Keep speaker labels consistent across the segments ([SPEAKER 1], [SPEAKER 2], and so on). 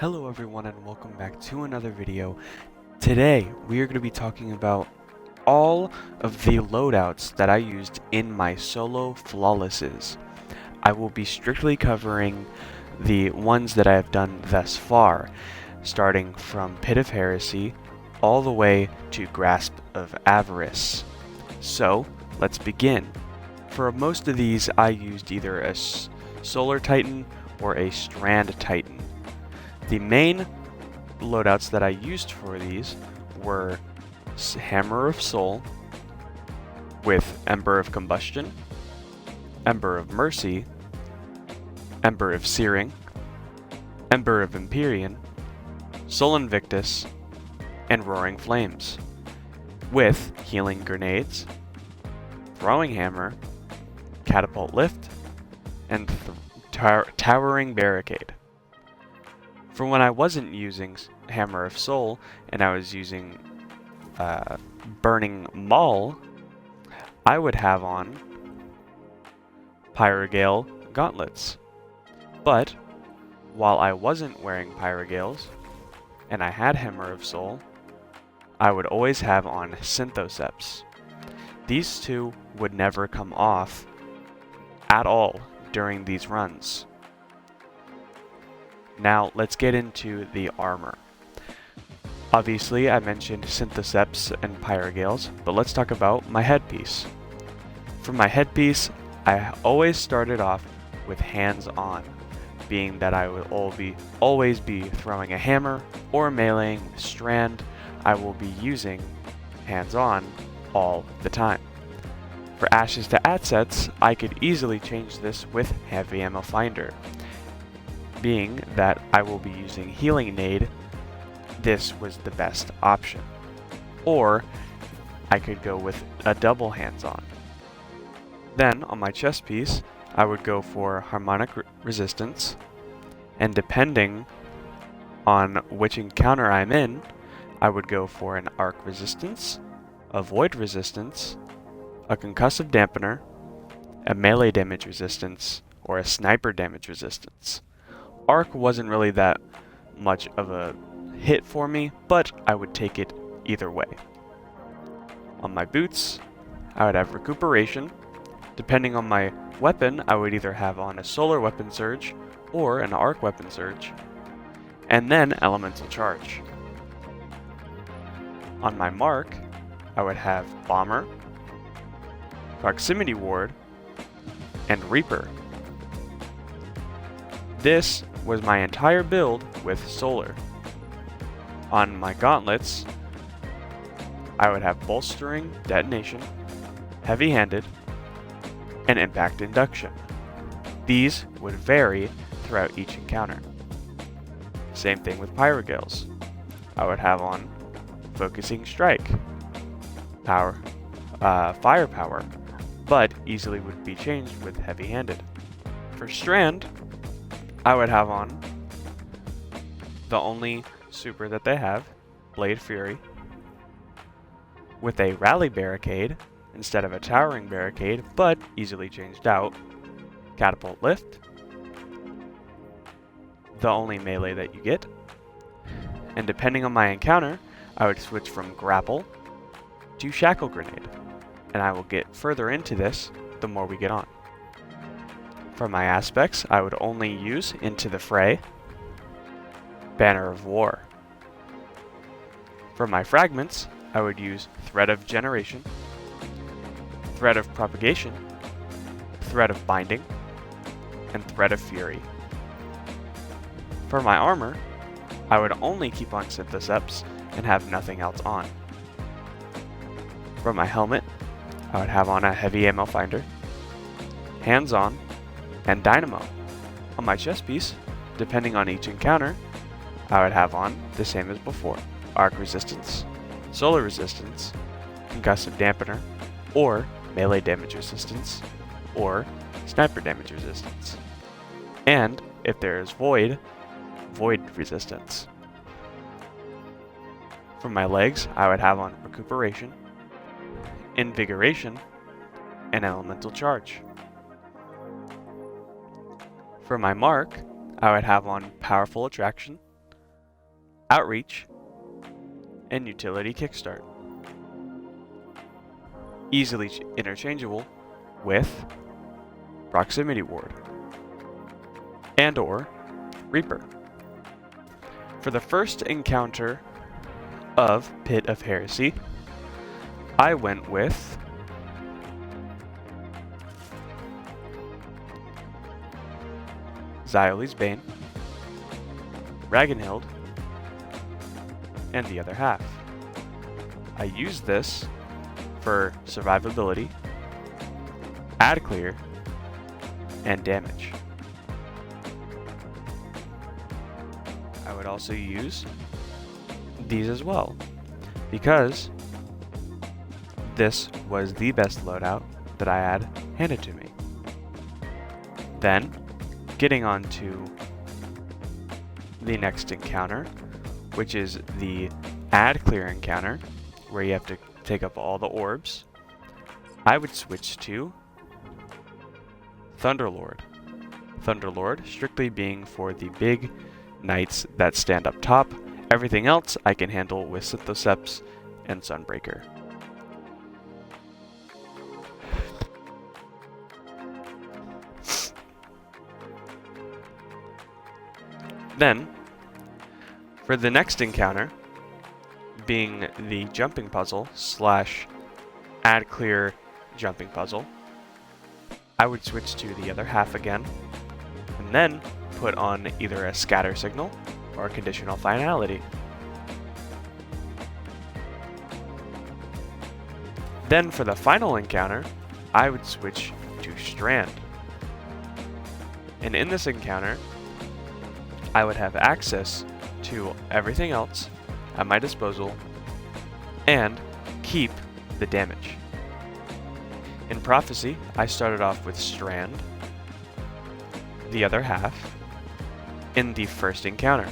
[SPEAKER 1] Hello everyone and welcome back to another video. Today we are going to be talking about all of the loadouts that I used in my solo flawlesses. I will be strictly covering the ones that I have done thus far, starting from Pit of Heresy all the way to Grasp of Avarice. So let's begin. For most of these I used either a Solar Titan or a Strand Titan. The main loadouts that I used for these were Hammer of Soul with Ember of Combustion, Ember of Mercy, Ember of Searing, Ember of Empyrean, Sol Invictus, and Roaring Flames, with Healing Grenades, Throwing Hammer, Catapult Lift, and Towering Barricade. For when I wasn't using Hammer of Soul and I was using Burning Maul, I would have on Pyrogale Gauntlets. But while I wasn't wearing Pyrogales and I had Hammer of Soul, I would always have on Synthoceps. These two would never come off at all during these runs. Now let's get into the armor. Obviously I mentioned Synthoceps and Pyrogales, but let's talk about my headpiece. For my headpiece, I always started off with hands-on, being that I will always be throwing a hammer or meleeing with Strand. I will be using hands-on all the time. For Ashes to Assets, I could easily change this with Heavy Ammo Finder. Being that I will be using Healing Nade, this was the best option. Or I could go with a double hands-on. Then on my chest piece, I would go for Harmonic Resistance, and depending on which encounter I'm in, I would go for an Arc Resistance, a Void Resistance, a Concussive Dampener, a Melee Damage Resistance, or a Sniper Damage Resistance. Arc wasn't really that much of a hit for me, but I would take it either way. On my boots, I would have Recuperation. Depending on my weapon, I would either have on a Solar Weapon Surge or an Arc Weapon Surge, and then Elemental Charge. On my mark, I would have Bomber, Proximity Ward, and Reaper. This was my entire build with Solar. On my gauntlets, I would have Bolstering Detonation, Heavy-Handed, and Impact Induction. These would vary throughout each encounter. Same thing with Pyrogales. I would have on Focusing Strike, Firepower, but easily would be changed with Heavy-Handed. For Strand, I would have on the only super that they have, Blade Fury, with a Rally Barricade instead of a Towering Barricade, but easily changed out, Catapult Lift, the only melee that you get, and depending on my encounter, I would switch from Grapple to Shackle Grenade, and I will get further into this the more we get on. For my aspects, I would only use Into the Fray, Banner of War. For my fragments, I would use Thread of Generation, Thread of Propagation, Thread of Binding, and Thread of Fury. For my armor, I would only keep on Synthoceps and have nothing else on. For my helmet, I would have on a Heavy Ammo Finder, Hands-On, and Dynamo. On my chest piece, depending on each encounter, I would have on the same as before, Arc Resistance, Solar Resistance, Concussive Dampener, or Melee Damage Resistance, or Sniper Damage Resistance. And, if there is Void Resistance. For my legs, I would have on Recuperation, Invigoration, and Elemental Charge. For my mark, I would have on Powerful Attraction, Outreach, and Utility Kickstart. Easily interchangeable with Proximity Ward and or Reaper. For the first encounter of Pit of Heresy, I went with Xyle's Bane, Ragnhild, and the other half. I used this for survivability, ad clear, and damage. I would also use these as well, because this was the best loadout that I had handed to me. Then, getting on to the next encounter, which is the ad clear encounter, where you have to take up all the orbs, I would switch to Thunderlord. Thunderlord strictly being for the big knights that stand up top. Everything else I can handle with Synthoceps and Sunbreaker. Then, for the next encounter, being the jumping puzzle / ad clear jumping puzzle, I would switch to the other half again, and then put on either a scatter signal or a conditional finality. Then for the final encounter, I would switch to Strand. And in this encounter, I would have access to everything else at my disposal and keep the damage. In Prophecy, I started off with Strand, the other half, in the first encounter.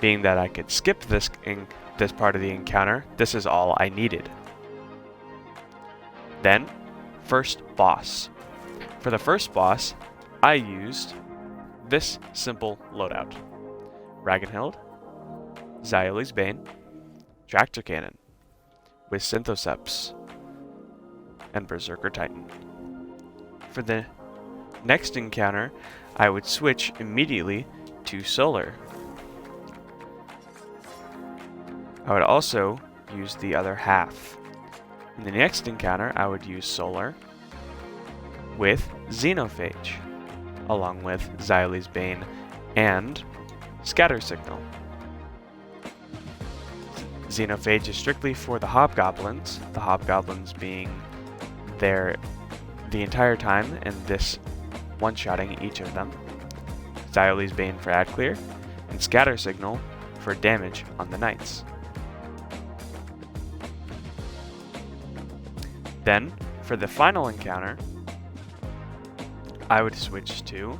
[SPEAKER 1] Being that I could skip this part of the encounter, this is all I needed. Then, first boss. For the first boss, I used this simple loadout: Ragnhild, Xyle's Bane, Tractor Cannon, with Synthoceps, and Berserker Titan. For the next encounter, I would switch immediately to Solar. I would also use the other half. In the next encounter, I would use Solar with Xenophage, along with Xyle's Bane and Scatter Signal. Xenophage is strictly for the Hobgoblins being there the entire time, and this one-shotting each of them. Xyle's Bane for ad clear, and Scatter Signal for damage on the knights. Then, for the final encounter, I would switch to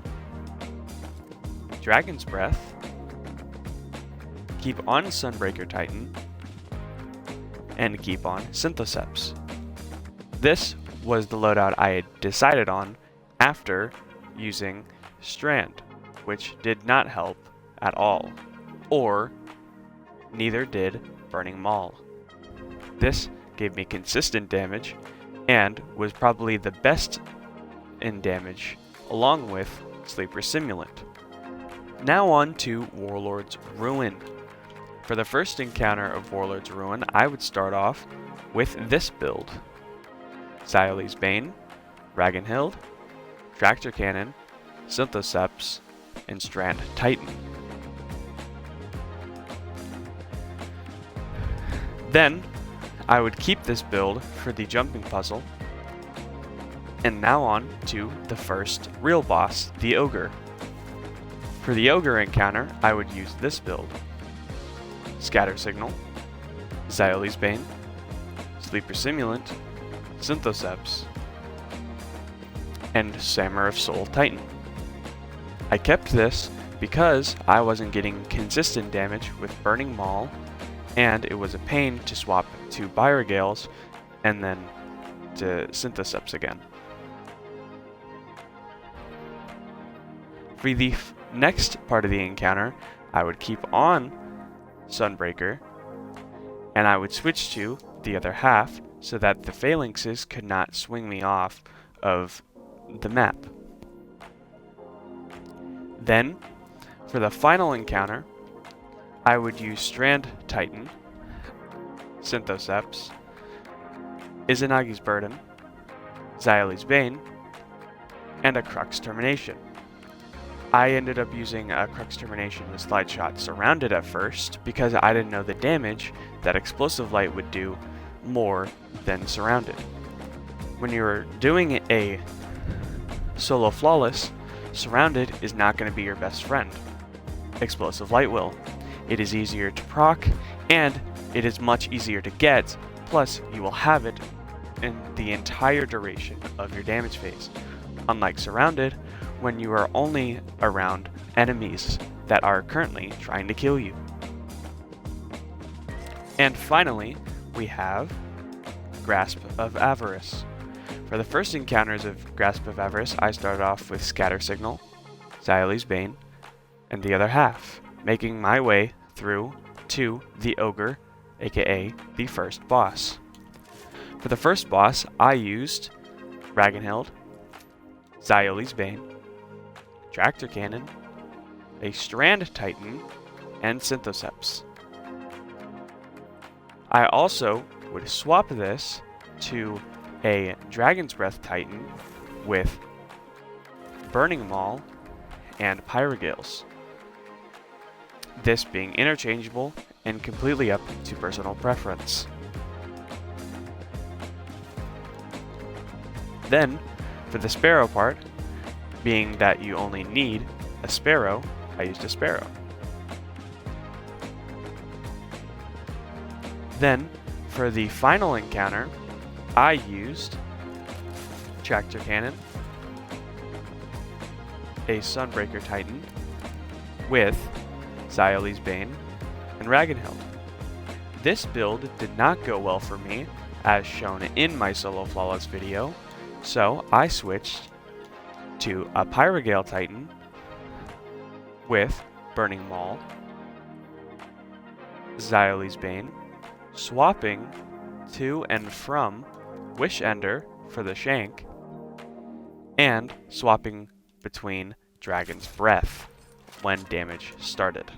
[SPEAKER 1] Dragon's Breath, keep on Sunbreaker Titan, and keep on Synthoceps. This was the loadout I had decided on after using Strand, which did not help at all, or neither did Burning Maul. This gave me consistent damage and was probably the best in damage, along with Sleeper Simulant. Now on to Warlord's Ruin. For the first encounter of Warlord's Ruin, I would start off with this build: Xyle's Bane, Ragnhild, Tractor Cannon, Synthoceps, and Strand Titan. Then, I would keep this build for the jumping puzzle, and now on to the first real boss, the Ogre. For the Ogre encounter, I would use this build: Scatter Signal, Xyle's Bane, Sleeper Simulant, Synthoceps, and Hammer of Soul Titan. I kept this because I wasn't getting consistent damage with Burning Maul, and it was a pain to swap to Byrogales and then to Synthoceps again. For the next part of the encounter, I would keep on Sunbreaker, and I would switch to the other half so that the phalanxes could not swing me off of the map. Then, for the final encounter, I would use Strand Titan, Synthoceps, Izanagi's Burden, Xyle's Bane, and a Crux Termination. I ended up using a Crux Termination with Slide Shot Surrounded at first because I didn't know the damage that Explosive Light would do more than Surrounded. When you're doing a solo flawless, Surrounded is not going to be your best friend. Explosive Light will. It is easier to proc, and it is much easier to get, plus you will have it in the entire duration of your damage phase. Unlike Surrounded, when you are only around enemies that are currently trying to kill you. And finally, we have Grasp of Avarice. For the first encounters of Grasp of Avarice, I started off with Scatter Signal, Xyle's Bane, and the other half, making my way through to the Ogre, aka the first boss. For the first boss, I used Ragnhild, Xyle's Bane, Tractor Cannon, a Strand Titan, and Synthoceps. I also would swap this to a Dragon's Breath Titan with Burning Maul and Pyrogales, this being interchangeable and completely up to personal preference. Then, for the Sparrow part, being that you only need a Sparrow, I used a Sparrow. Then, for the final encounter, I used Tractor Cannon, a Sunbreaker Titan, with Xyle's Bane and Ragnhild. This build did not go well for me, as shown in my solo flawless video, so I switched to a Pyrogale Titan with Burning Maul, Xyle's Bane, swapping to and from Wish Ender for the Shank, and swapping between Dragon's Breath when damage started.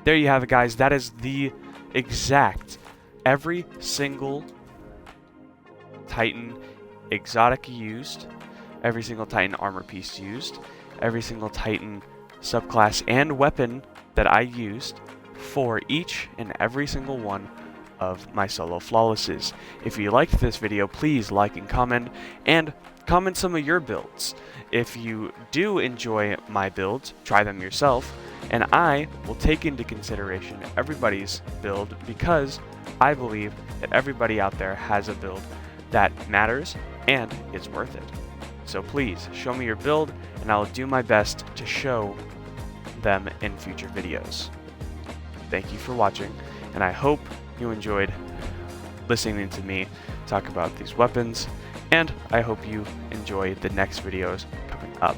[SPEAKER 1] There you have it, guys. That is the exact every single Titan exotic used, every single Titan armor piece used, every single Titan subclass and weapon that I used for each and every single one of my solo flawlesses. If you liked this video, please like and comment some of your builds. If you do enjoy my builds, try them yourself, and I will take into consideration everybody's build because I believe that everybody out there has a build that matters and is worth it. So please show me your build and I'll do my best to show them in future videos. Thank you for watching, and I hope you enjoyed listening to me talk about these weapons, and I hope you enjoy the next videos coming up.